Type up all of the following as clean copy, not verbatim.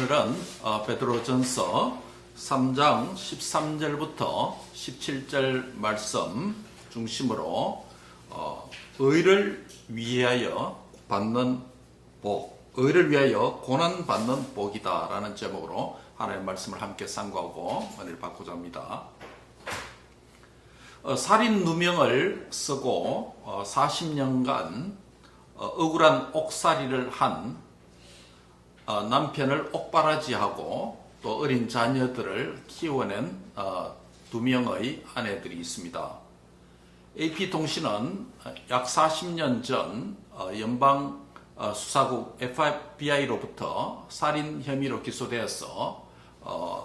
오늘은 베드로전서 3장 13절부터 17절 말씀 중심으로 의를 위하여 받는 복, 의를 위하여 고난 받는 복이다 라는 제목으로 하나님의 말씀을 함께 상고하고 은혜를 받고자 합니다. 살인 누명을 쓰고 40년간 억울한 옥살이를 한 남편을 옥바라지하고 또 어린 자녀들을 키워낸 두 명의 아내들이 있습니다. AP통신은 약 40년 전 연방 수사국 FBI로부터 살인 혐의로 기소되어서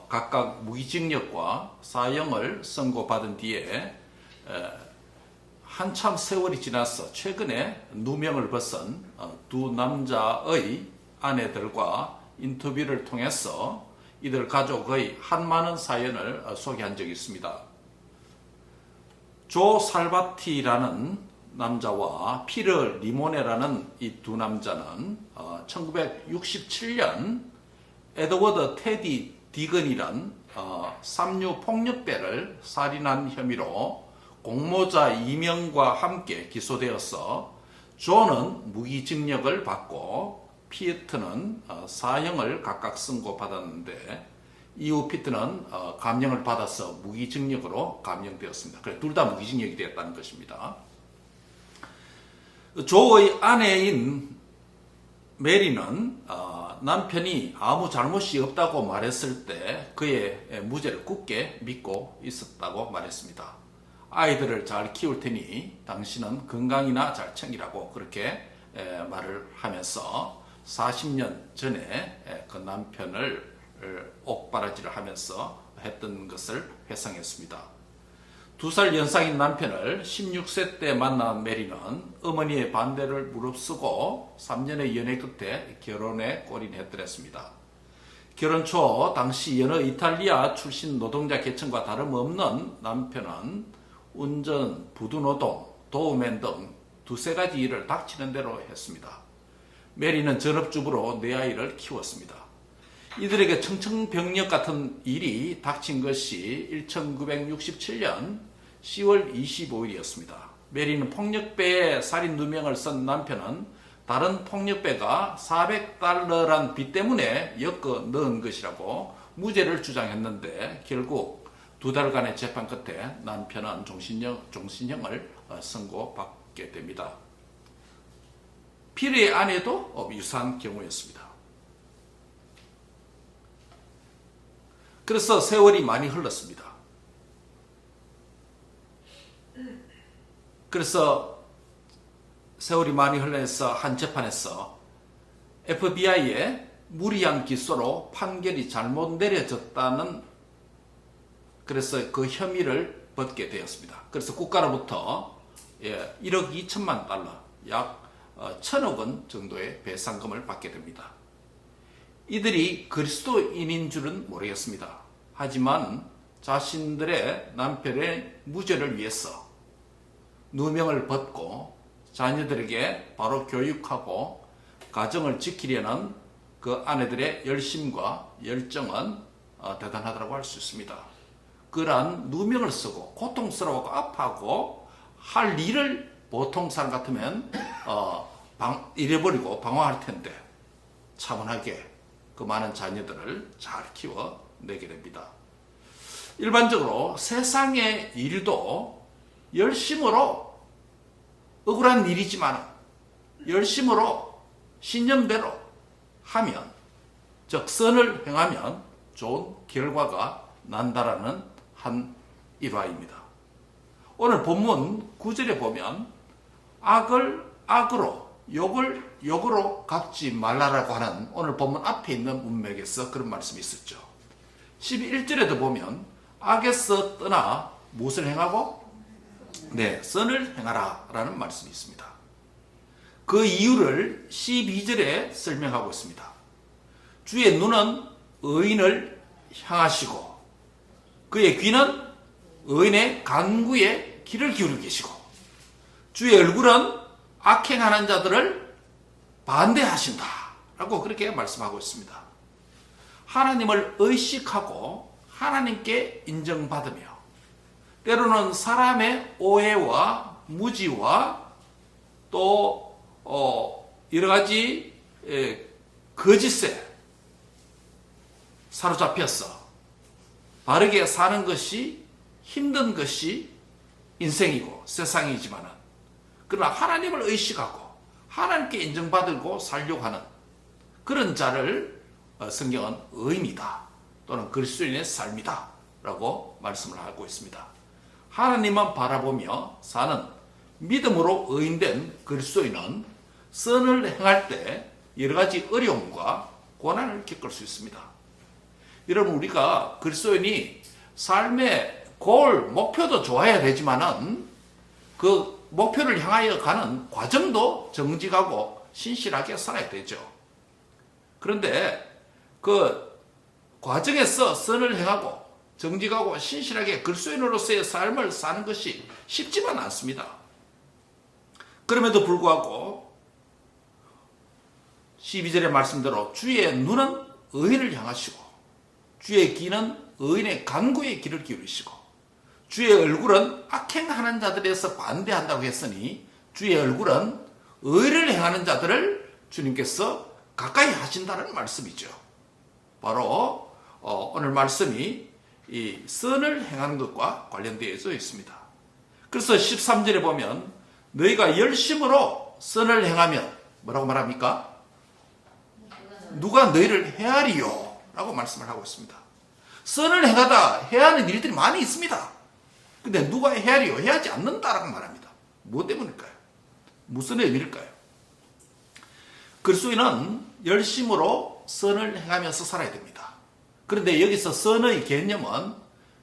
각각 무기징역과 사형을 선고받은 뒤에 한참 세월이 지나서 최근에 누명을 벗은 두 남자의 아내들과 인터뷰를 통해서 이들 가족의 한많은 사연을 소개한 적이 있습니다. 조 살바티라는 남자와 피르 리모네라는 이 두 남자는 1967년 에드워드 테디 디건이란 삼류 폭력배를 살인한 혐의로 공모자 2명과 함께 기소되어서 조는 무기징역을 받고 피트는 사형을 각각 선고받았는데 이후 피트는 감형을 받아서 무기징역으로 감형되었습니다. 그래서 둘 다 무기징역이 되었다는 것입니다. 조의 아내인 메리는 남편이 아무 잘못이 없다고 말했을 때 그의 무죄를 굳게 믿고 있었다고 말했습니다. 아이들을 잘 키울 테니 당신은 건강이나 잘 챙기라고 그렇게 말을 하면서 40년 전에 그 남편을 옥바라지를 하면서 했던 것을 회상했습니다. 2살 연상인 남편을 16세 때 만난 메리는 어머니의 반대를 무릅쓰고 3년의 연애 끝에 결혼에 골인했더랬습니다. 결혼 초 당시 여느 이탈리아 출신 노동자 계층과 다름없는 남편은 운전, 부두노동, 도우맨 등 두세 가지 일을 닥치는 대로 했습니다. 메리는 전업주부로 네 아이를 키웠습니다. 이들에게 청천벽력 같은 일이 닥친 것이 1967년 10월 25일이었습니다. 메리는 폭력배에 살인 누명을 쓴 남편은 다른 폭력배가 $400란 빚 때문에 엮어 넣은 것이라고 무죄를 주장했는데 결국 2달간의 재판 끝에 남편은 종신형을 선고받게 됩니다. 피르의 아내도 유사한 경우였습니다. 그래서 세월이 많이 흘렀습니다. 그래서 세월이 많이 흘러서 한 재판에서 FBI의 무리한 기소로 판결이 잘못 내려졌다는 그래서 그 혐의를 받게 되었습니다. 그래서 국가로부터 1억 2천만 달러, 약 1,000억 원 정도의 배상금을 받게 됩니다. 이들이 그리스도인인 줄은 모르겠습니다. 하지만 자신들의 남편의 무죄를 위해서 누명을 벗고 자녀들에게 바로 교육하고 가정을 지키려는 그 아내들의 열심과 열정은 대단하다고 할 수 있습니다. 그러한 누명을 쓰고 고통스러워하고 아파하고 할 일을 보통 사람 같으면 잃어버리고 방황할 텐데 차분하게 그 많은 자녀들을 잘 키워내게 됩니다. 일반적으로 세상의 일도 열심으로 억울한 일이지만 열심으로 신념대로 하면 즉 선을 행하면 좋은 결과가 난다라는 한 일화입니다. 오늘 본문 9절에 보면 악을 악으로 욕을 욕으로 갚지 말라라고 하는 오늘 본문 앞에 있는 문맥에서 그런 말씀이 있었죠. 11절에도 보면 악에서 떠나 무엇을 행하고? 선을 행하라 라는 말씀이 있습니다. 그 이유를 12절에 설명하고 있습니다. 주의 눈은 의인을 향하시고 그의 귀는 의인의 간구에 귀를 기울이고 계시고 주의 얼굴은 악행하는 자들을 반대하신다 라고 그렇게 말씀하고 있습니다. 하나님을 의식하고 하나님께 인정받으며 때로는 사람의 오해와 무지와 또 여러 가지 거짓에 사로잡혀서 바르게 사는 것이 힘든 것이 인생이고 세상이지만은 그러나 하나님을 의식하고 하나님께 인정받고 살려고 하는 그런 자를 성경은 의인이다 또는 그리스도인의 삶이다 라고 말씀을 하고 있습니다. 하나님만 바라보며 사는 믿음으로 의인된 그리스도인은 선을 행할 때 여러 가지 어려움과 고난을 겪을 수 있습니다. 여러분, 우리가 그리스도인이 삶의 골, 목표도 좋아야 되지만은 그 목표를 향하여 가는 과정도 정직하고 신실하게 살아야 되죠. 그런데 그 과정에서 선을 행하고 정직하고 신실하게 그리스도인으로서의 삶을 사는 것이 쉽지만 않습니다. 그럼에도 불구하고 12절의 말씀대로 주의 눈은 의인을 향하시고 주의 귀는 의인의 간구에 귀를 기울이시고 주의 얼굴은 악행하는 자들에서 반대한다고 했으니 주의 얼굴은 의를 행하는 자들을 주님께서 가까이 하신다는 말씀이죠. 바로 오늘 말씀이 이 선을 행하는 것과 관련되어 있습니다. 그래서 13절에 보면 너희가 열심으로 선을 행하면 뭐라고 말합니까? 누가 너희를 헤아리요 라고 말씀을 하고 있습니다. 선을 행하다 해야 하는 일들이 많이 있습니다. 근데 누가 헤아리요? 해하지 않는다라고 말합니다. 무엇 때문일까요? 무슨 의미일까요? 그리스도인은 열심으로 선을 행하면서 살아야 됩니다. 그런데 여기서 선의 개념은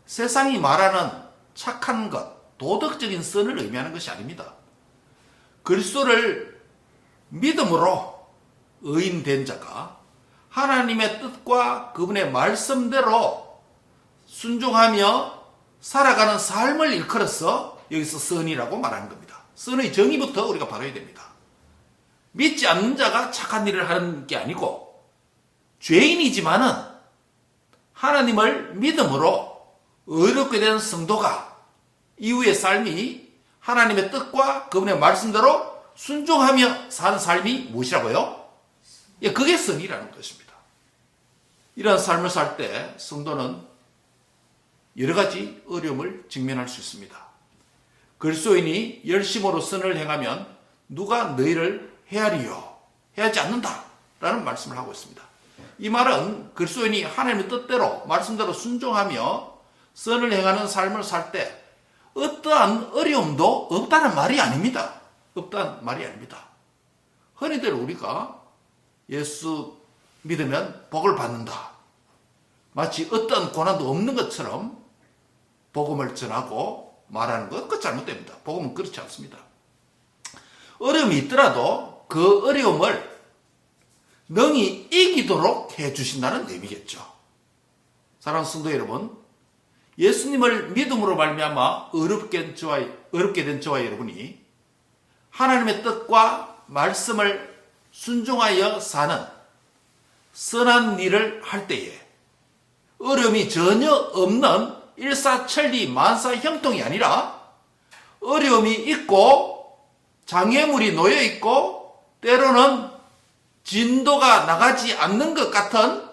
세상이 말하는 착한 것, 도덕적인 선을 의미하는 것이 아닙니다. 그리스도를 믿음으로 의인된 자가 하나님의 뜻과 그분의 말씀대로 순종하며 살아가는 삶을 일컬어서 여기서 선이라고 말하는 겁니다. 선의 정의부터 우리가 바라야 됩니다. 믿지 않는 자가 착한 일을 하는 게 아니고 죄인이지만은 하나님을 믿음으로 의롭게 된 성도가 이후의 삶이 하나님의 뜻과 그분의 말씀대로 순종하며 사는 삶이 무엇이라고요? 예, 그게 선이라는 것입니다. 이런 삶을 살 때 성도는 여러 가지 어려움을 직면할 수 있습니다. 그리스도인이 열심으로 선을 행하면 누가 너희를 헤아리요? 해하지 않는다 라는 말씀을 하고 있습니다. 이 말은 그리스도인이 하나님의 뜻대로 말씀대로 순종하며 선을 행하는 삶을 살 때 어떠한 어려움도 없다는 말이 아닙니다. 없다는 말이 아닙니다. 흔히들 우리가 예수 믿으면 복을 받는다. 마치 어떤 고난도 없는 것처럼 복음을 전하고 말하는 것, 그것 잘못됩니다. 복음은 그렇지 않습니다. 어려움이 있더라도 그 어려움을 능히 이기도록 해주신다는 의미겠죠. 사랑하는 성도 여러분, 예수님을 믿음으로 말미암아 어렵게 된 저와 여러분이 하나님의 뜻과 말씀을 순종하여 사는 선한 일을 할 때에 어려움이 전혀 없는 일사천리 만사형통이 아니라 어려움이 있고 장애물이 놓여 있고 때로는 진도가 나가지 않는 것 같은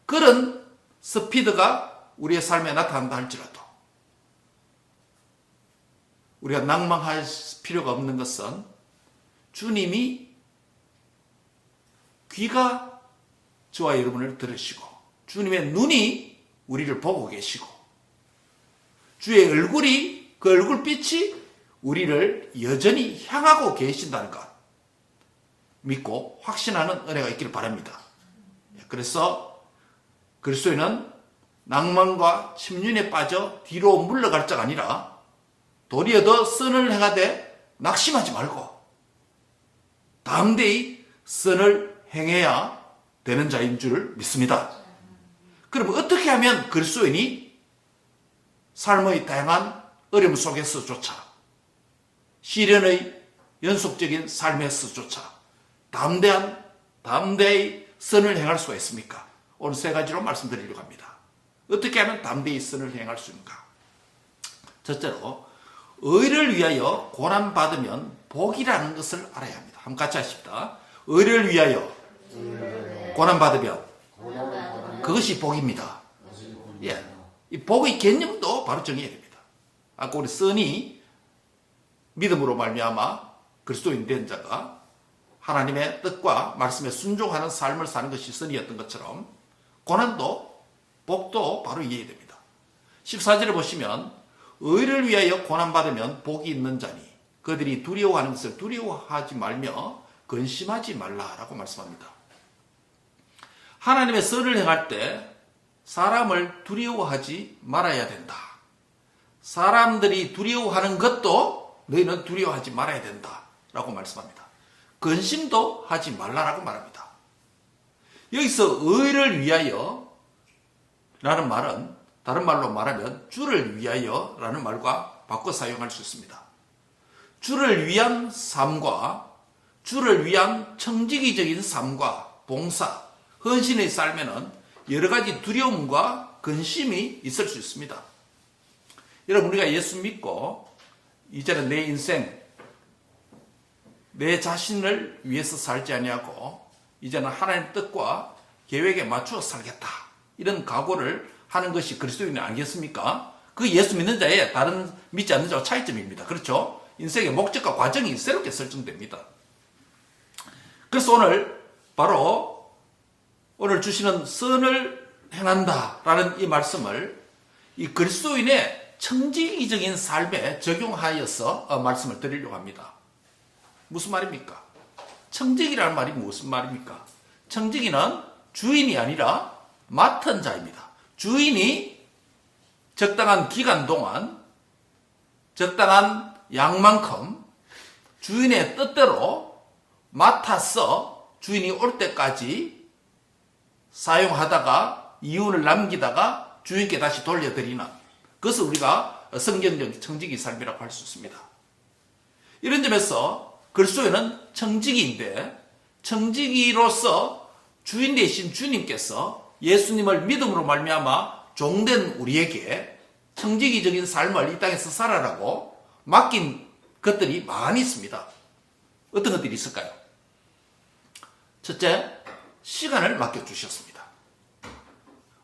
그런 스피드가 우리의 삶에 나타난다 할지라도 우리가 낭망할 필요가 없는 것은 주님이 귀가 저와 여러분을 들으시고 주님의 눈이 우리를 보고 계시고 주의 얼굴이 그 얼굴빛이 우리를 여전히 향하고 계신다는 것 믿고 확신하는 은혜가 있기를 바랍니다. 그래서 그리스도인은 낭만과 침륜에 빠져 뒤로 물러갈 자가 아니라 도리어 더 선을 행하되 낙심하지 말고 담대히 선을 행해야 되는 자인 줄 믿습니다. 그럼 어떻게 하면 그리스도인이 삶의 다양한 어려움 속에서조차 시련의 연속적인 삶에서조차 담대히 선을 행할 수가 있습니까? 오늘 세 가지로 말씀드리려고 합니다. 어떻게 하면 담대히 선을 행할 수 있는가? 첫째로, 의를 위하여 고난받으면 복이라는 것을 알아야 합니다. 한번 같이 하십시다. 의를 위하여 고난받으면 그것이 복입니다. 예. 이 복의 개념도 바로 정해야 됩니다. 아까 우리 선이 믿음으로 말미암아 그리스도인 된 자가 하나님의 뜻과 말씀에 순종하는 삶을 사는 것이 선이었던 것처럼 고난도 복도 바로 이해해야 됩니다. 14절에 보시면 의를 위하여 고난받으면 복이 있는 자니 그들이 두려워하는 것을 두려워하지 말며 근심하지 말라라고 말씀합니다. 하나님의 선을 행할 때 사람을 두려워하지 말아야 된다. 사람들이 두려워하는 것도 너희는 두려워하지 말아야 된다 라고 말씀합니다. 근심도 하지 말라라고 말합니다. 여기서 의를 위하여 라는 말은 다른 말로 말하면 주를 위하여 라는 말과 바꿔 사용할 수 있습니다. 주를 위한 삶과 주를 위한 청지기적인 삶과 봉사, 헌신의 삶에는 여러 가지 두려움과 근심이 있을 수 있습니다. 여러분, 우리가 예수 믿고 이제는 내 인생, 내 자신을 위해서 살지 아니하고 이제는 하나님의 뜻과 계획에 맞추어 살겠다, 이런 각오를 하는 것이 그리스도인이 아니겠습니까? 그 예수 믿는 자의 다른 믿지 않는 자와 차이점입니다. 그렇죠? 인생의 목적과 과정이 새롭게 설정됩니다. 그래서 오늘 바로 오늘 주시는 선을 행한다라는 이 말씀을 이 그리스도인의 청지기적인 삶에 적용하여서 말씀을 드리려고 합니다. 무슨 말입니까? 청지기라는 말이 무슨 말입니까? 청지기는 주인이 아니라 맡은 자입니다. 주인이 적당한 기간 동안 적당한 양만큼 주인의 뜻대로 맡아서 주인이 올 때까지 사용하다가 이윤을 남기다가 주인께 다시 돌려드리는, 그것을 우리가 성경적 청지기 삶이라고 할 수 있습니다. 이런 점에서 그리스도인은 청지기인데 청지기로서 주인 되신 주님께서 예수님을 믿음으로 말미암아 종된 우리에게 청지기적인 삶을 이 땅에서 살아라고 맡긴 것들이 많이 있습니다. 어떤 것들이 있을까요? 첫째, 시간을 맡겨주셨습니다.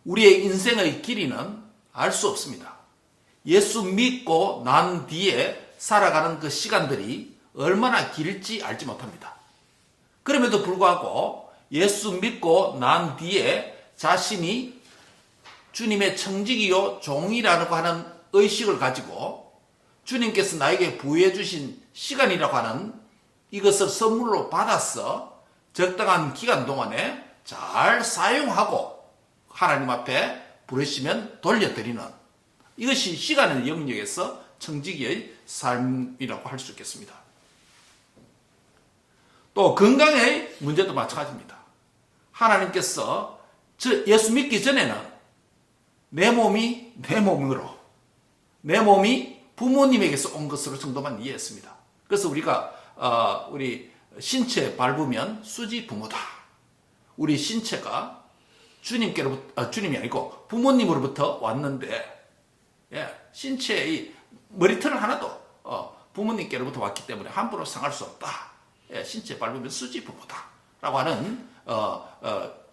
우리의 인생의 길이는 알 수 없습니다. 예수 믿고 난 뒤에 살아가는 그 시간들이 얼마나 길지 알지 못합니다. 그럼에도 불구하고 예수 믿고 난 뒤에 자신이 주님의 청지기요 종이라고 하는 의식을 가지고 주님께서 나에게 부여해 주신 시간이라고 하는 이것을 선물로 받아서 적당한 기간 동안에 잘 사용하고 하나님 앞에 부르시면 돌려드리는, 이것이 시간의 영역에서 청지기의 삶이라고 할 수 있겠습니다. 또 건강의 문제도 마찬가지입니다. 하나님께서 예수 믿기 전에는 내 몸이 내 몸으로, 내 몸이 부모님에게서 온 것으로 정도만 이해했습니다. 그래서 우리가 우리 신체 밟으면 수지 부모다. 우리 신체가 주님께로부터, 주님이 아니고 부모님으로부터 왔는데, 신체의 머리털 하나도 부모님께로부터 왔기 때문에 함부로 상할 수 없다. 신체 밟으면 수지 부모다. 라고 하는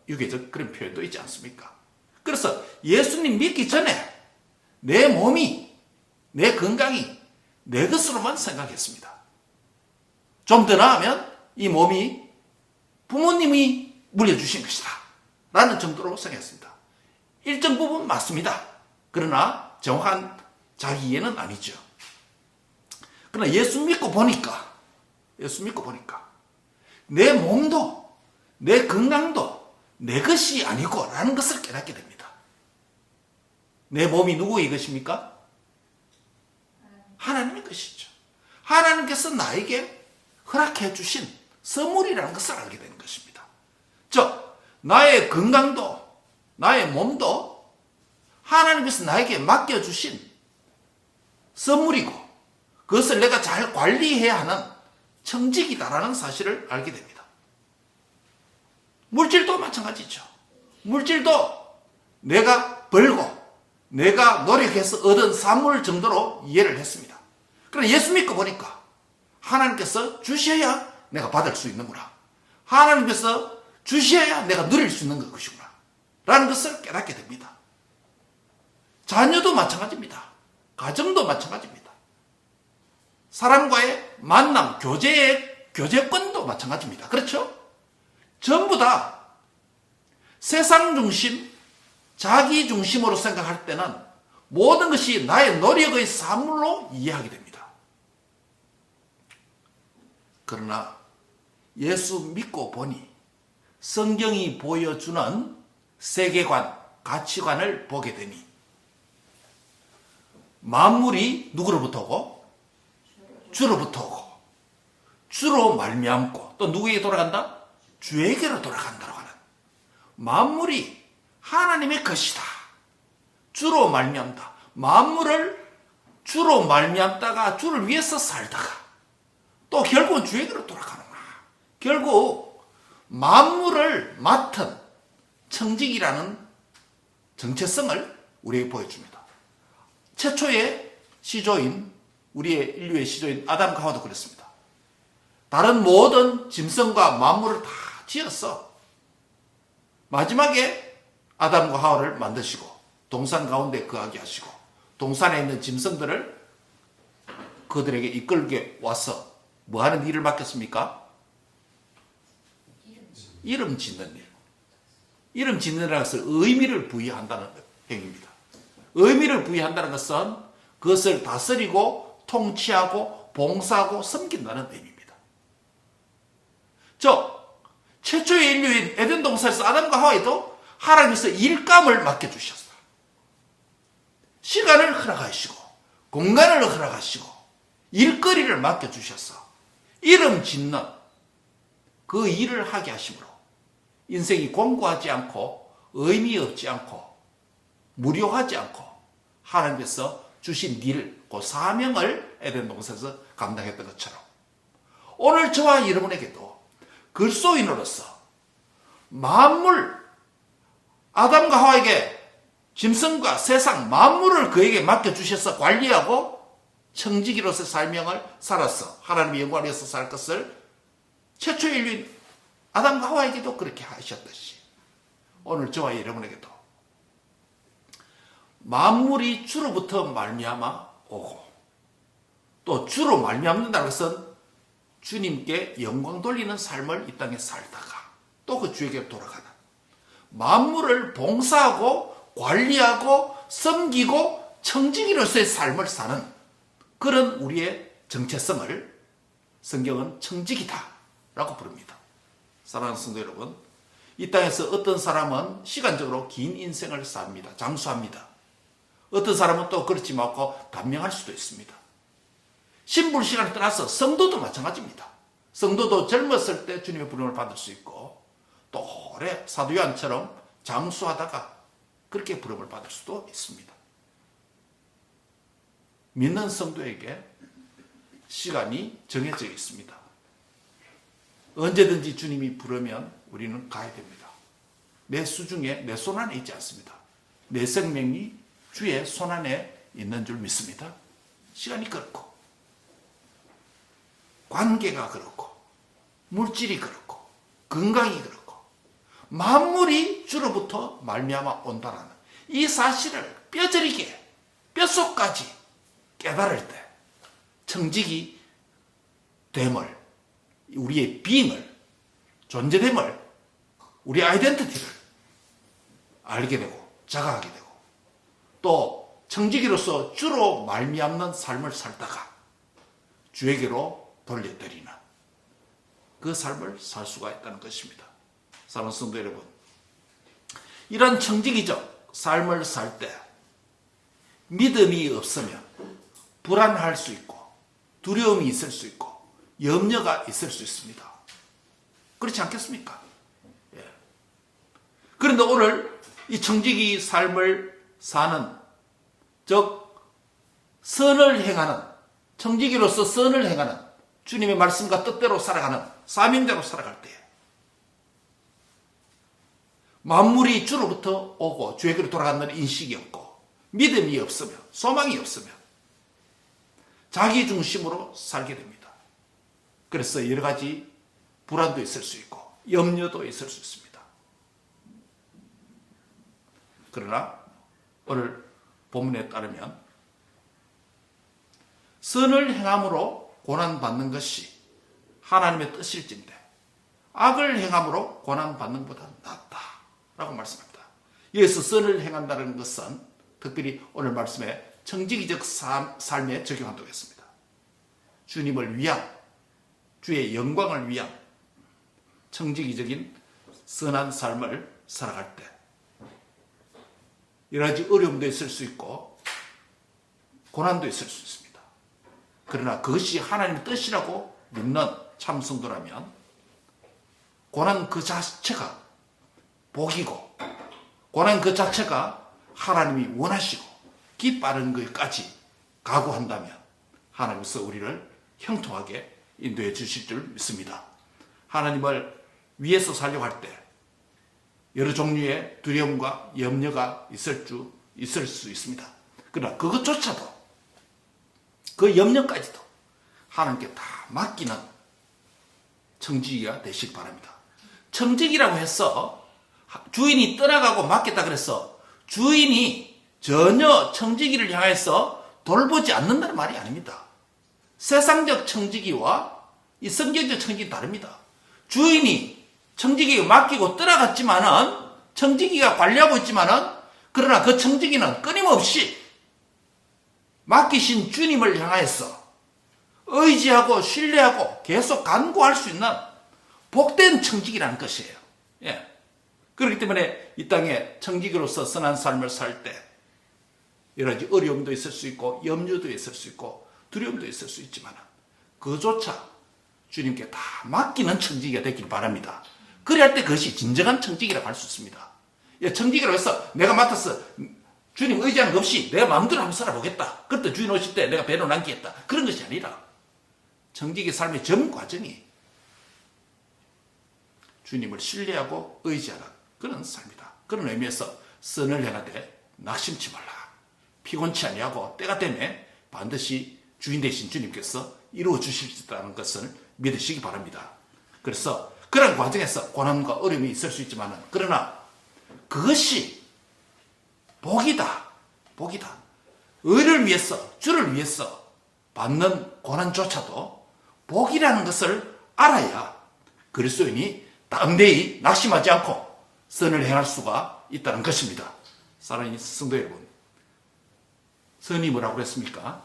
유괴적 그런 표현도 있지 않습니까? 그래서 예수님 믿기 전에 내 몸이, 내 건강이 내 것으로만 생각했습니다. 좀 더 나아가면 이 몸이 부모님이 물려주신 것이다 라는 정도로 생각했습니다. 일정 부분 맞습니다. 그러나 정확한 자기 이해는 아니죠. 그러나 예수 믿고 보니까 내 몸도 내 건강도 내 것이 아니고 라는 것을 깨닫게 됩니다. 내 몸이 누구의 것입니까? 하나님의 것이죠. 하나님께서 나에게 허락해 주신 선물이라는 것을 알게 되는 것입니다. 즉, 나의 건강도 나의 몸도 하나님께서 나에게 맡겨주신 선물이고 그것을 내가 잘 관리해야 하는 청직이다라는 사실을 알게 됩니다. 물질도 마찬가지죠. 물질도 내가 벌고 내가 노력해서 얻은 산물 정도로 이해를 했습니다. 그러나 예수 믿고 보니까 하나님께서 주셔야 내가 받을 수 있는구나. 하나님께서 주셔야 내가 누릴 수 있는 것이구나. 라는 것을 깨닫게 됩니다. 자녀도 마찬가지입니다. 가정도 마찬가지입니다. 사람과의 만남, 교제권도 마찬가지입니다. 그렇죠? 전부 다 세상 중심, 자기 중심으로 생각할 때는 모든 것이 나의 노력의 산물로 이해하게 됩니다. 그러나 예수 믿고 보니 성경이 보여주는 세계관, 가치관을 보게 되니 만물이 누구로부터 오고? 주로부터 오고 주로 말미암고 또 누구에게 돌아간다? 주에게로 돌아간다고 하는 만물이 하나님의 것이다. 주로 말미암다. 만물을 주로 말미암다가 주를 위해서 살다가 또 결국은 주에게로 돌아가는구나. 결국 만물을 맡은 청직이라는 정체성을 우리에게 보여줍니다. 최초의 시조인, 우리의 인류의 시조인 아담과 하와도 그랬습니다. 다른 모든 짐승과 만물을 다 지어서 마지막에 아담과 하와를 만드시고 동산 가운데 거하게 하시고 동산에 있는 짐승들을 그들에게 이끌게 와서 뭐 하는 일을 맡겼습니까? 이름 짓는 일. 이름 짓는다는 것은 의미를 부여한다는 행위입니다. 의미를 부여한다는 것은 그것을 다스리고 통치하고 봉사하고 섬긴다는 의미입니다. 최초의 인류인 에덴 동산에서 아담과 하와에도 하나님께서 일감을 맡겨주셨어요. 시간을 허락하시고 공간을 허락하시고 일거리를 맡겨주셔서 이름 짓는 그 일을 하게 하심으로 인생이 공고하지 않고 의미 없지 않고 무료하지 않고 하나님께서 주신 일, 그 사명을 에덴 동산에서 감당했던 것처럼 오늘 저와 여러분에게도 그리스도인으로서 만물, 아담과 하와에게 짐승과 세상 만물을 그에게 맡겨주셔서 관리하고 청지기로서의 사명을 살아서 하나님의 영광을 위해서 살 것을 최초의 인류인 아담과 하와에게도 그렇게 하셨듯이 오늘 저와 여러분에게도 만물이 주로부터 말미암아 오고 또 주로 말미암는다는 것은 주님께 영광 돌리는 삶을 이 땅에 살다가 또 그 주에게 돌아가는 만물을 봉사하고 관리하고 섬기고 청지기로서의 삶을 사는 그런 우리의 정체성을 성경은 청지기다 라고 부릅니다. 사랑하는 성도 여러분, 이 땅에서 어떤 사람은 시간적으로 긴 인생을 삽니다. 장수합니다. 어떤 사람은 또 그렇지 않고 단명할 수도 있습니다. 신분 시간을 떠나서 성도도 마찬가지입니다. 성도도 젊었을 때 주님의 부름을 받을 수 있고 또 오래 사도 요한처럼 장수하다가 그렇게 부름을 받을 수도 있습니다. 믿는 성도에게 시간이 정해져 있습니다. 언제든지 주님이 부르면 우리는 가야 됩니다. 내 수중에 내 손안에 있지 않습니다. 내 생명이 주의 손안에 있는 줄 믿습니다. 시간이 그렇고 관계가 그렇고 물질이 그렇고 건강이 그렇고 만물이 주로부터 말미암아 온다는 이 사실을 뼈저리게 뼛속까지 깨달을 때 청지기 됨을 우리의 being을 존재됨을 우리의 아이덴티티를 알게 되고 자각하게 되고 또 청지기로서 주로 말미암는 삶을 살다가 주에게로 돌려드리는 그 삶을 살 수가 있다는 것입니다. 사랑하는 성도 여러분, 이런 청지기적 삶을 살 때 믿음이 없으면 불안할 수 있고 두려움이 있을 수 있고 염려가 있을 수 있습니다. 그렇지 않겠습니까? 예. 그런데 오늘 이 청지기 삶을 사는 즉 선을 행하는 청지기로서 선을 행하는 주님의 말씀과 뜻대로 살아가는 사명대로 살아갈 때 만물이 주로부터 오고 주에게로 돌아간다는 인식이 없고 믿음이 없으면 소망이 없으면 자기 중심으로 살게 됩니다. 그래서 여러 가지 불안도 있을 수 있고 염려도 있을 수 있습니다. 그러나 오늘 본문에 따르면 선을 행함으로 고난받는 것이 하나님의 뜻일진데 악을 행함으로 고난받는 것보다 낫다라고 말씀합니다. 여기서 선을 행한다는 것은 특별히 오늘 말씀에 청지기적 삶에 적용한다고 했습니다. 주님을 위한, 주의 영광을 위한 청지기적인 선한 삶을 살아갈 때 여러 가지 어려움도 있을 수 있고 고난도 있을 수 있습니다. 그러나 그것이 하나님의 뜻이라고 믿는 참 성도라면 고난 그 자체가 복이고 고난 그 자체가 하나님이 원하시고 기뻐하는 것까지 각오한다면 하나님께서 우리를 형통하게 인도해 주실 줄 믿습니다. 하나님을 위해서 살려고 할 때 여러 종류의 두려움과 염려가 있을 수 있습니다. 그러나 그것조차도 그 염려까지도 하나님께 다 맡기는 청지기가 되시기 바랍니다. 청지기라고 해서 주인이 떠나가고 맡겠다 그래서 주인이 전혀 청지기를 향해서 돌보지 않는다는 말이 아닙니다. 세상적 청지기와 이 성경적 청지기는 다릅니다. 주인이 청지기가 맡기고 떠나갔지만은 청지기가 관리하고 있지만은 그러나 그 청지기는 끊임없이 맡기신 주님을 향해서 의지하고 신뢰하고 계속 간구할 수 있는 복된 청지기라는 것이에요. 예. 그렇기 때문에 이 땅에 청지기로서 선한 삶을 살 때 여러 가지 어려움도 있을 수 있고 염려도 있을 수 있고 두려움도 있을 수 있지만 그조차 주님께 다 맡기는 청지기가 되길 바랍니다. 그래야 할 때 그것이 진정한 청지기라고 할 수 있습니다. 예, 청지기라고 해서 내가 맡아서 주님 의지하는 것 없이 내가 마음대로 한번 살아보겠다. 그때 주인 오실 때 내가 배로 남기겠다. 그런 것이 아니라 청지기 삶의 전 과정이 주님을 신뢰하고 의지하는 그런 삶이다. 그런 의미에서 선을 행하되 낙심치 말라. 피곤치 아니하고 때가 되면 반드시 주인 되신 주님께서 이루어 주실 수 있다는 것을 믿으시기 바랍니다. 그래서 그런 과정에서 고난과 어려움이 있을 수 있지만 그러나 그것이 복이다. 복이다. 의를 위해서 주를 위해서 받는 고난조차도 복이라는 것을 알아야 그리스도인이 담대히 낙심하지 않고 선을 행할 수가 있다는 것입니다. 사랑하는 성도 여러분, 선이 뭐라고 그랬습니까?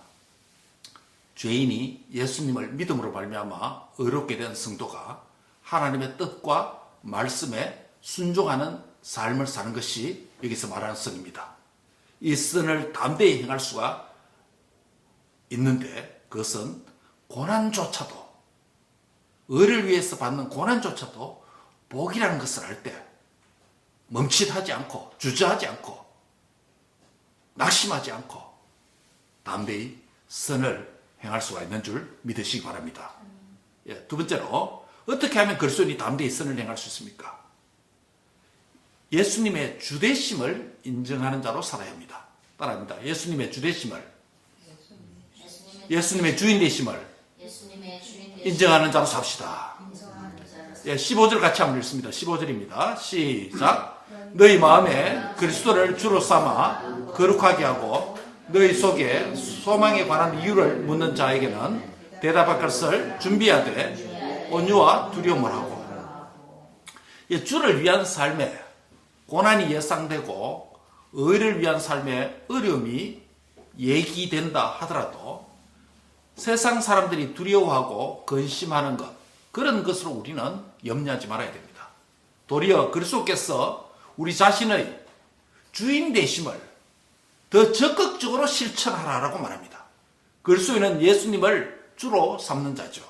죄인이 예수님을 믿음으로 말미암아 의롭게 된 성도가 하나님의 뜻과 말씀에 순종하는 삶을 사는 것이 여기서 말하는 선입니다. 이 선을 담대히 행할 수가 있는데 그것은 고난조차도 의를 위해서 받는 고난조차도 복이라는 것을 알 때 멈칫하지 않고 주저하지 않고 낙심하지 않고 담대히 선을 행할 수가 있는 줄 믿으시기 바랍니다. 예, 두 번째로 어떻게 하면 그리스도인이 담대히 선을 행할 수 있습니까? 예수님의 주되심을 인정하는 자로 살아야 합니다. 따라합니다. 예수님의 주되심을 예수님의 주인 되심을 인정하는 자로 삽시다. 예, 15절 같이 한번 읽습니다. 15절입니다. 시작. 너희 마음에 그리스도를 주로 삼아 거룩하게 하고 너희 속에 소망에 관한 이유를 묻는 자에게는 대답할 것을 준비하되 온유와 두려움을 하고. 예, 주를 위한 삶에 고난이 예상되고 의를 위한 삶에 어려움이 얘기된다 하더라도 세상 사람들이 두려워하고 근심하는 것, 그런 것으로 우리는 염려하지 말아야 됩니다. 도리어 그리스도께서 우리 자신의 주인 되심을 더 적극적으로 실천하라고 말합니다. 그리스도인은 예수님을 주로 삼는 자죠.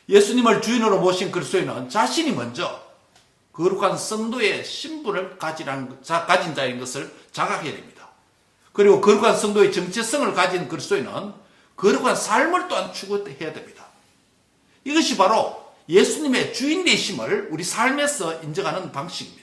예수님을 주인으로 모신 그리스도인은 자신이 먼저 거룩한 성도의 신분을 가진 자인 것을 자각해야 됩니다. 그리고 거룩한 성도의 정체성을 가진 그리스도인은 거룩한 삶을 또한 추구해야 됩니다. 이것이 바로 예수님의 주인 되심을 우리 삶에서 인정하는 방식입니다.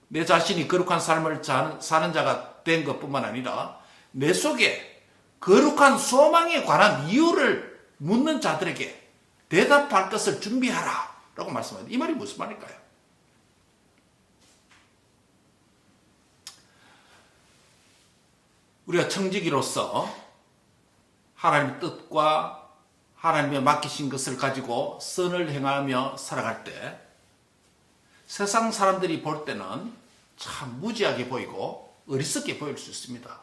내 자신이 거룩한 삶을 사는 자가 된 것뿐만 아니라 내 속에 거룩한 소망에 관한 이유를 묻는 자들에게 대답할 것을 준비하라 라고 말씀합니다. 이 말이 무슨 말일까요? 우리가 청지기로서 하나님의 뜻과 하나님의 맡기신 것을 가지고 선을 행하며 살아갈 때 세상 사람들이 볼 때는 참 무지하게 보이고 어리석게 보일 수 있습니다.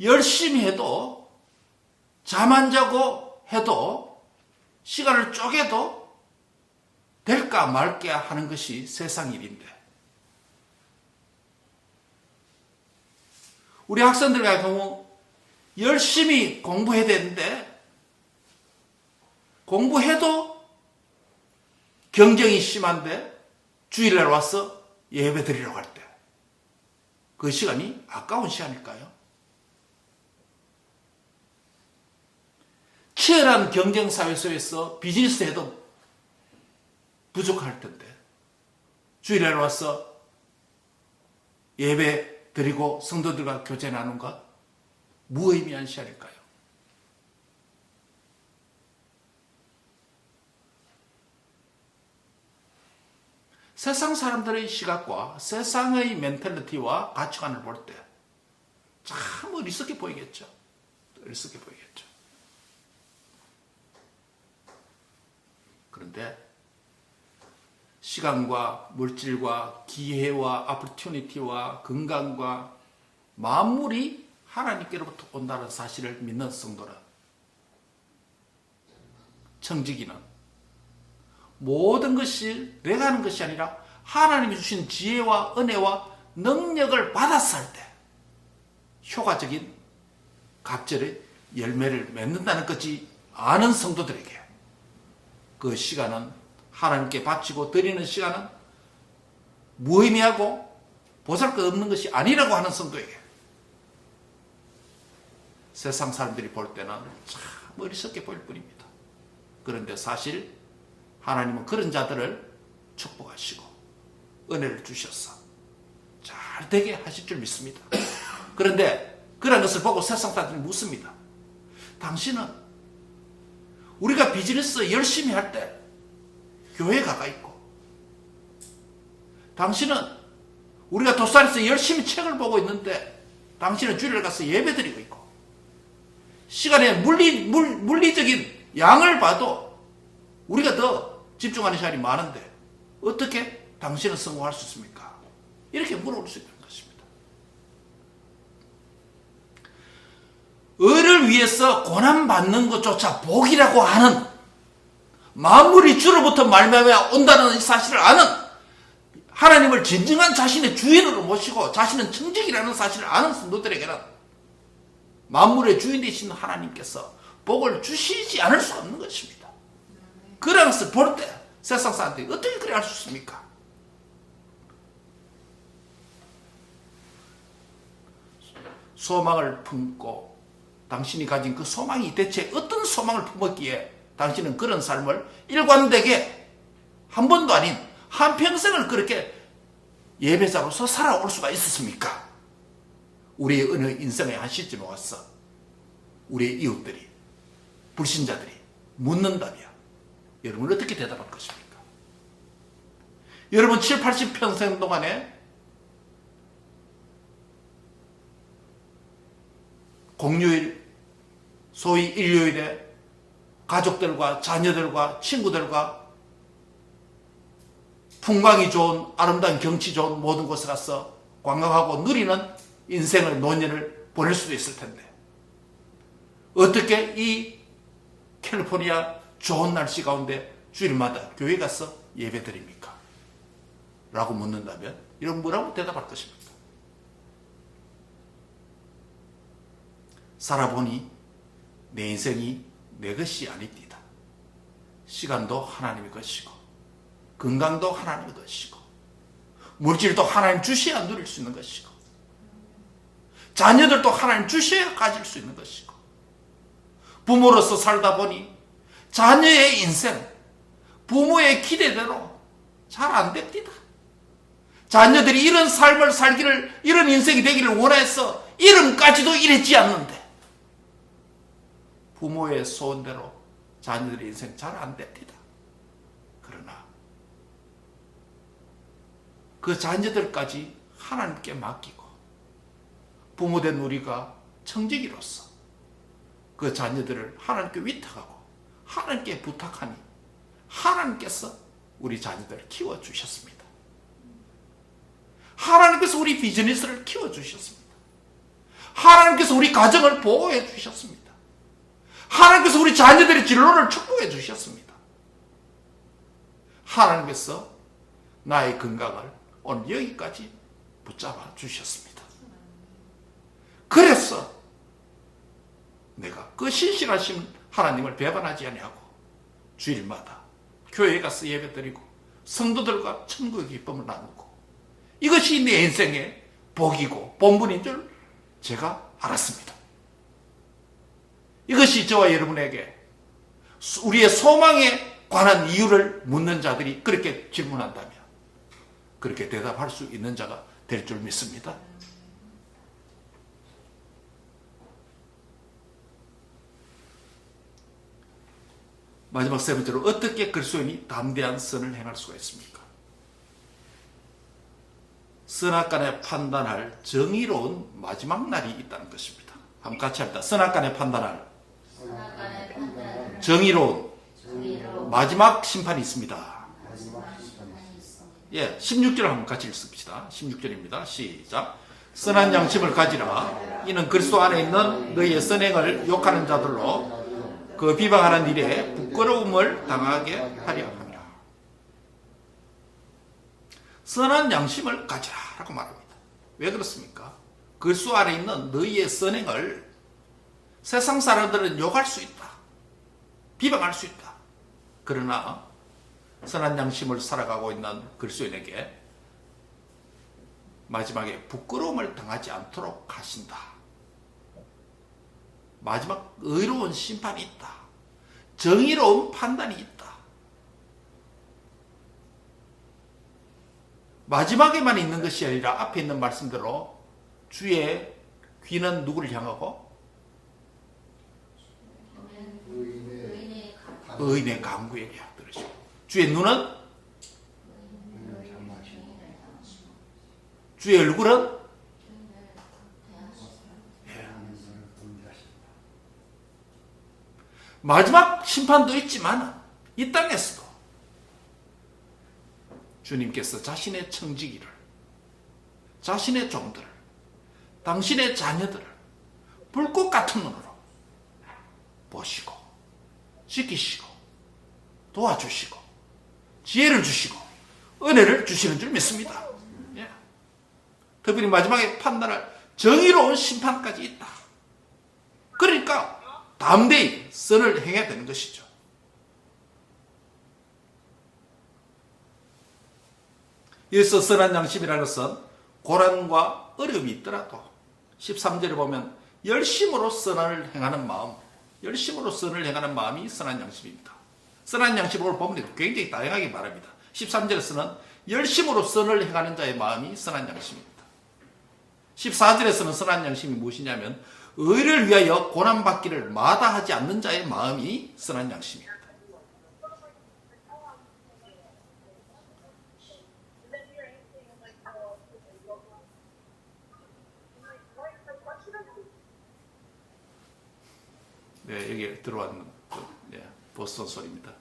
열심히 해도 잠 안 자고 해도 시간을 쪼개도 될까 말까 하는 것이 세상 일인데 우리 학생들 같은 경우 열심히 공부해야 되는데 공부해도 경쟁이 심한데 주일날 와서 예배 드리려고 할 때 그 시간이 아까운 시간일까요? 치열한 경쟁 사회 속에서 비즈니스 해도 부족할 텐데 주일날 와서 예배 드리고 성도들과 교제 나눈 것 무의미한 시간일까요? 세상 사람들의 시각과 세상의 멘탈리티와 가치관을 볼 때 참 어리석게 보이겠죠. 어리석게 보이겠죠. 그런데 시간과 물질과 기회와 오퍼튜니티와 건강과 만물이 하나님께로부터 온다는 사실을 믿는 성도는 청지기는 모든 것이 내가 하는 것이 아니라 하나님이 주신 지혜와 은혜와 능력을 받았을 때 효과적인 갑절의 열매를 맺는다는 것이 아는 성도들에게 그 시간은 하나님께 바치고 드리는 시간은 무의미하고 보잘것없는 것이 아니라고 하는 성도에게 세상 사람들이 볼 때는 참 어리석게 보일 뿐입니다. 그런데 사실 하나님은 그런 자들을 축복하시고 은혜를 주셔서 잘 되게 하실 줄 믿습니다. 그런데 그런 것을 보고 세상 사람들이 묻습니다. 당신은 우리가 비즈니스 열심히 할 때 교회에 가가 있고 당신은 우리가 도산에서 열심히 책을 보고 있는데 당신은 주일에 가서 예배 드리고 있고 시간의 물리적인 양을 봐도 우리가 더 집중하는 시간이 많은데 어떻게 당신은 성공할 수 있습니까? 이렇게 물어볼 수 있는 것입니다. 의를 위해서 고난받는 것조차 복이라고 하는 만물이 주로부터 말미암아 온다는 사실을 아는 하나님을 진정한 자신의 주인으로 모시고 자신은 청직이라는 사실을 아는 성도들에게는 만물의 주인 되신 하나님께서 복을 주시지 않을 수 없는 것입니다. 그런 것을 볼 때 세상 사람들이 어떻게 그래 할 수 있습니까? 소망을 품고 당신이 가진 그 소망이 대체 어떤 소망을 품었기에 당신은 그런 삶을 일관되게 한 번도 아닌 한평생을 그렇게 예배자로서 살아올 수가 있었습니까? 우리의 어느 인생의 한 시점에 와서 우리의 이웃들이 불신자들이 묻는다면 여러분은 어떻게 대답할 것입니까? 여러분 7, 80평생 동안에 공휴일, 소위 일요일에 가족들과 자녀들과 친구들과 풍광이 좋은 아름다운 경치 좋은 모든 곳에 가서 관광하고 누리는 인생의 노년을 보낼 수도 있을 텐데 어떻게 이 캘리포니아 좋은 날씨 가운데 주일마다 교회 가서 예배 드립니까? 라고 묻는다면 이런 뭐라고 대답할 것입니까? 살아보니 내 인생이 내 것이 아닙니다. 시간도 하나님의 것이고 건강도 하나님의 것이고 물질도 하나님 주셔야 누릴 수 있는 것이고 자녀들도 하나님 주셔야 가질 수 있는 것이고 부모로서 살다 보니 자녀의 인생, 부모의 기대대로 잘 안 됩니다. 자녀들이 이런 삶을 살기를, 이런 인생이 되기를 원해서 이름까지도 이랬지 않는데 부모의 소원대로 자녀들의 인생 잘 안 됩니다. 그러나 그 자녀들까지 하나님께 맡기고 부모된 우리가 청지기로서 그 자녀들을 하나님께 위탁하고 하나님께 부탁하니 하나님께서 우리 자녀들을 키워주셨습니다. 하나님께서 우리 비즈니스를 키워주셨습니다. 하나님께서 우리 가정을 보호해 주셨습니다. 하나님께서 우리 자녀들의 진로를 축복해 주셨습니다. 하나님께서 나의 건강을 오늘 여기까지 붙잡아 주셨습니다. 그래서 내가 그 신실하신 하나님을 배반하지 아니하고 주일마다 교회에 가서 예배드리고 성도들과 천국의 기쁨을 나누고 이것이 내 인생의 복이고 본분인 줄 제가 알았습니다. 이것이 저와 여러분에게 우리의 소망에 관한 이유를 묻는 자들이 그렇게 질문한다면 그렇게 대답할 수 있는 자가 될 줄 믿습니다. 마지막 세 번째로 어떻게 그리스도인이 담대한 선을 행할 수가 있습니까? 선악간에 판단할 정의로운 마지막 날이 있다는 것입니다. 한번 같이 합니다. 선악간에 판단할 정의로운 마지막 심판이 있습니다. 예, 16절 한번 같이 읽읍시다. 16절입니다. 시작. 선한 양심을 가지라. 이는 그리스도 안에 있는 너희의 선행을 욕하는 자들로 그 비방하는 일에 부끄러움을 당하게 하려 함이라. 선한 양심을 가지라라고 말합니다. 왜 그렇습니까? 그리스도 안에 있는 너희의 선행을 세상 사람들은 욕할 수 있다. 비방할 수 있다. 그러나 선한 양심을 살아가고 있는 그리스도인에게 마지막에 부끄러움을 당하지 않도록 하신다. 마지막 의로운 심판이 있다. 정의로운 판단이 있다. 마지막에만 있는 것이 아니라 앞에 있는 말씀대로 주의 귀는 누구를 향하고? 의인의 간구에게 들으시고 주의 눈은? 주의 얼굴은? 마지막 심판도 있지만 이 땅에서도 주님께서 자신의 청지기를, 자신의 종들을, 당신의 자녀들을 불꽃 같은 눈으로 보시고 지키시고 도와주시고 지혜를 주시고 은혜를 주시는 줄 믿습니다. 예. 특별히 마지막에 판단할 정의로운 심판까지 있다. 그러니까 담대히 선을 행해야 되는 것이죠. 여기서 선한 양심이라는 것은 고난과 어려움이 있더라도 13절에 보면 열심으로 선을 행하는 마음, 열심으로 선을 행하는 마음이 선한 양심입니다. 선한 양심을 보면 굉장히 다양하게 말합니다. 13절에서는 열심으로 선을 행하는 자의 마음이 선한 양심입니다. 14절에서는 선한 양심이 무엇이냐면 의를 위하여 고난받기를 마다하지 않는 자의 마음이 선한 양심입니다. 네, 여기 들어왔는 보스턴 소리입니다.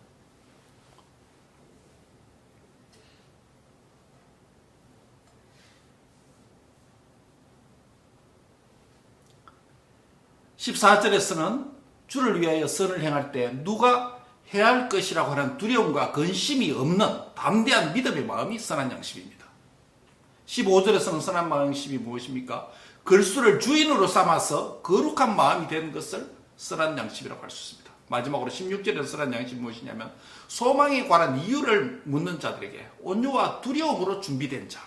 (14절에서는) 주를 위하여 선을 행할 때 누가 해야 할 것이라고 하는 두려움과 근심이 없는 담대한 믿음의 마음이 선한 양심입니다. (15절에서는) 선한 양심이 무엇입니까? 그리스도를 주인으로 삼아서 거룩한 마음이 되는 것을 선한 양심이라고 할 수 있습니다. 마지막으로 16절에서 선한 양심이 무엇이냐면 소망에 관한 이유를 묻는 자들에게 온유와 두려움으로 준비된 자,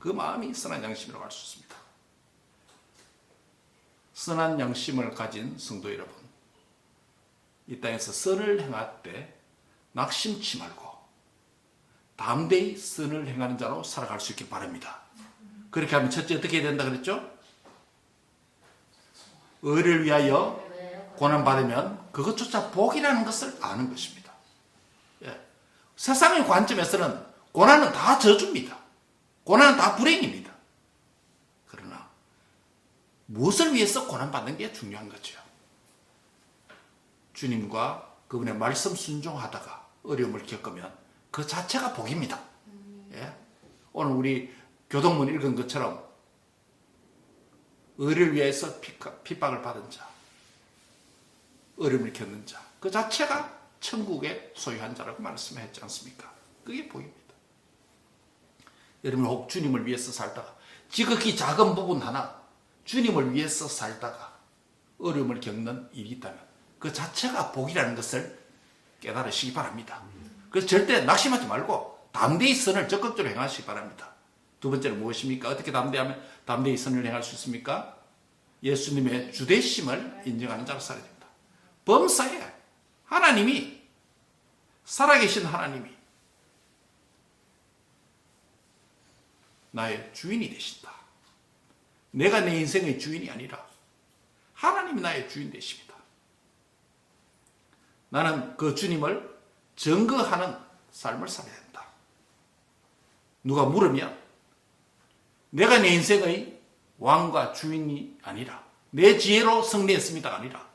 그 마음이 선한 양심이라고 할 수 있습니다. 선한 양심을 가진 성도 여러분, 이 땅에서 선을 행할 때 낙심치 말고 담대히 선을 행하는 자로 살아갈 수 있길 바랍니다. 그렇게 하면 첫째 어떻게 해야 된다 그랬죠? 의를 위하여 고난받으면 그것조차 복이라는 것을 아는 것입니다. 예. 세상의 관점에서는 고난은 다 저주입니다. 고난은 다 불행입니다. 그러나 무엇을 위해서 고난받는 게 중요한 거죠. 주님과 그분의 말씀 순종하다가 어려움을 겪으면 그 자체가 복입니다. 예? 오늘 우리 교동문 읽은 것처럼 의를 위해서 핍박을 받은 자, 어려움을 겪는 자, 그 자체가 천국의 소유한 자라고 말씀했지 않습니까? 그게 복입니다. 여러분 혹 주님을 위해서 살다가 지극히 작은 부분 하나 주님을 위해서 살다가 어려움을 겪는 일이 있다면 그 자체가 복이라는 것을 깨달으시기 바랍니다. 그래서 절대 낙심하지 말고 담대히 선을 적극적으로 행하시기 바랍니다. 두 번째는 무엇입니까? 어떻게 담대히 선을 행할 수 있습니까? 예수님의 주되심을 인정하는 자로 살아야 됩니다. 범사에 하나님이, 살아계신 하나님이 나의 주인이 되신다. 내가 내 인생의 주인이 아니라 하나님이 나의 주인 되십니다. 나는 그 주님을 증거하는 삶을 살아야 된다. 누가 물으면 내가 내 인생의 왕과 주인이 아니라 내 지혜로 승리했습니다가 아니라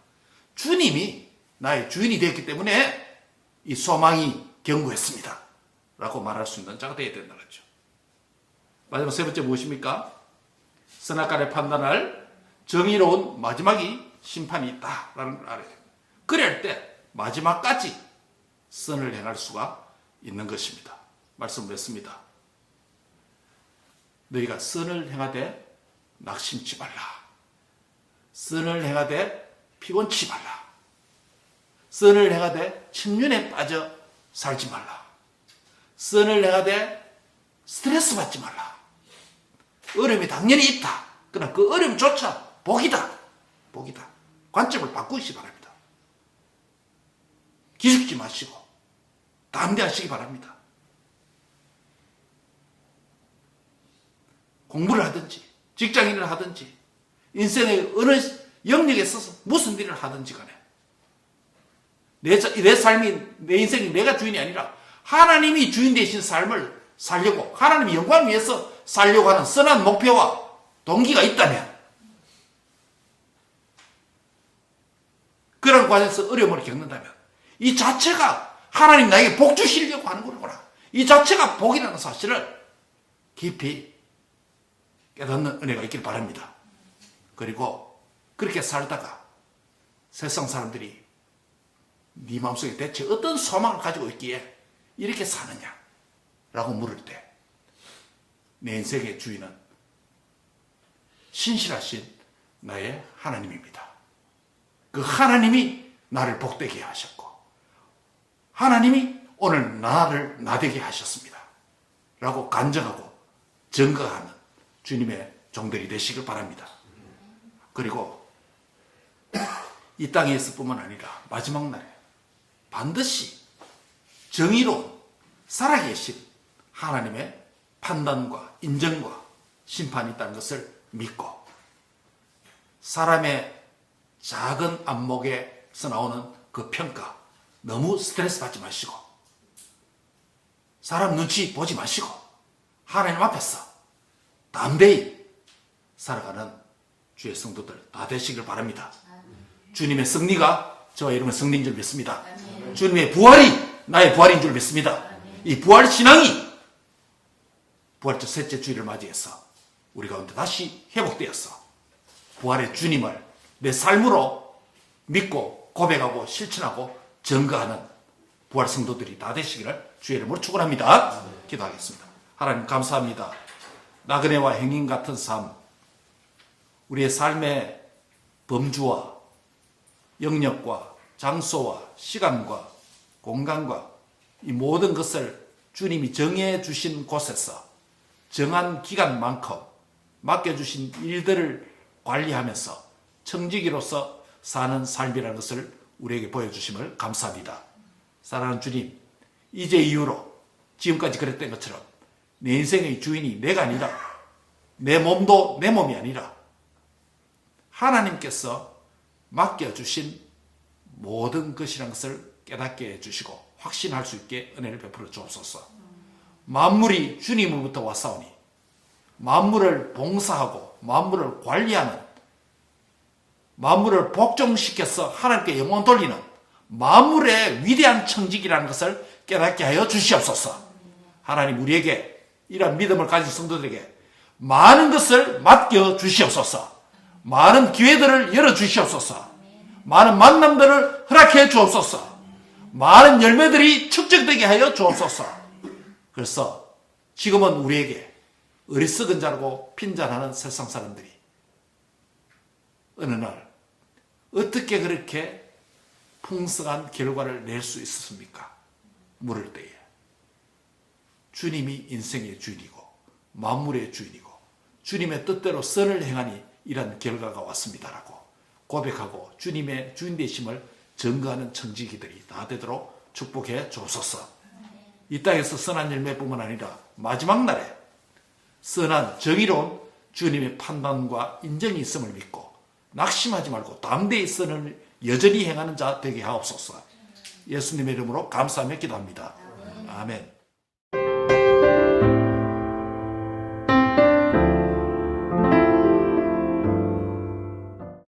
주님이 나의 주인이 되었기 때문에 이 소망이 견고했습니다 라고 말할 수 있는 자가 되어야 된다는 거죠. 마지막 세 번째 무엇입니까? 선악간의 판단할 정의로운 마지막이 심판이 있다라는 걸 알아야 됩니다. 그럴 때 마지막까지 선을 행할 수가 있는 것입니다. 말씀을 했습니다. 너희가 선을 행하되 낙심치 말라. 선을 행하되 피곤치 말라. 선을 행하되 침륜에 빠져 살지 말라. 선을 행하되 스트레스 받지 말라. 어려움이 당연히 있다. 그러나 그 어려움조차 복이다. 복이다. 관점을 바꾸시기 바랍니다. 기죽지 마시고 담대하시기 바랍니다. 공부를 하든지 직장인을 하든지 인생의 어느 영역에 있어서 무슨 일을 하든지 간에 내 삶이, 내 인생이 내가 주인이 아니라 하나님이 주인 되신 삶을 살려고, 하나님의 영광을 위해서 살려고 하는 선한 목표와 동기가 있다면 그런 과정에서 어려움을 겪는다면 이 자체가 하나님 나에게 복 주시려고 하는 거구나. 이 자체가 복이라는 사실을 깊이 깨닫는 은혜가 있길 바랍니다. 그리고 그렇게 살다가 세상 사람들이 네 마음속에 대체 어떤 소망을 가지고 있기에 이렇게 사느냐 라고 물을 때 내 인생의 주인은 신실하신 나의 하나님입니다. 그 하나님이 나를 복되게 하셨고 하나님이 오늘 나를 나되게 하셨습니다 라고 간증하고 증거하는 주님의 종들이 되시길 바랍니다. 그리고 이 땅에 있을 뿐만 아니라 마지막 날에 반드시 정의로 살아계신 하나님의 판단과 인정과 심판이 있다는 것을 믿고 사람의 작은 안목에서 나오는 그 평가 너무 스트레스 받지 마시고 사람 눈치 보지 마시고 하나님 앞에서 담대히 살아가는 주의 성도들 다 되시길 바랍니다. 주님의 승리가 저와 여러분의 승리인 줄 믿습니다. 주님의 부활이 나의 부활인 줄 믿습니다. 이 부활 신앙이 부활절 셋째 주일을 맞이해서 우리 가운데 다시 회복되어서 부활의 주님을 내 삶으로 믿고 고백하고 실천하고 증거하는 부활 성도들이 다 되시기를 주의 이름으로 축원합니다. 기도하겠습니다. 하나님 감사합니다. 나그네와 행인 같은 삶, 우리의 삶의 범주와 영역과 장소와 시간과 공간과 이 모든 것을 주님이 정해 주신 곳에서 정한 기간만큼 맡겨주신 일들을 관리하면서 청지기로서 사는 삶이라는 것을 우리에게 보여주심을 감사합니다. 사랑하는 주님, 이제 이후로 지금까지 그랬던 것처럼 내 인생의 주인이 내가 아니라, 내 몸도 내 몸이 아니라 하나님께서 맡겨주신 모든 것이란 것을 깨닫게 해주시고 확신할 수 있게 은혜를 베풀어 주옵소서. 만물이 주님으로부터 왔사오니 만물을 봉사하고 만물을 관리하는, 만물을 복종시켜서 하나님께 영광 돌리는 만물의 위대한 청직이라는 것을 깨닫게 하여 주시옵소서. 하나님, 우리에게 이런 믿음을 가진 성도들에게 많은 것을 맡겨 주시옵소서. 많은 기회들을 열어 주시옵소서. 많은 만남들을 허락해 주옵소서. 많은 열매들이 축적되게 하여 주옵소서. 그래서 지금은 우리에게 어리석은 자라고 핀잔하는 세상 사람들이 어느 날 어떻게 그렇게 풍성한 결과를 낼 수 있었습니까? 물을 때에 주님이 인생의 주인이고 만물의 주인이고 주님의 뜻대로 선을 행하니 이런 결과가 왔습니다라고 고백하고 주님의 주인 되심을 증거하는 청지기들이 다 되도록 축복해 주옵소서. 이 땅에서 선한 열매뿐만 아니라 마지막 날에 선한 정의로운 주님의 판단과 인정이 있음을 믿고 낙심하지 말고 담대히 선을 여전히 행하는 자 되게 하옵소서. 예수님의 이름으로 감사하며 기도합니다. 아멘.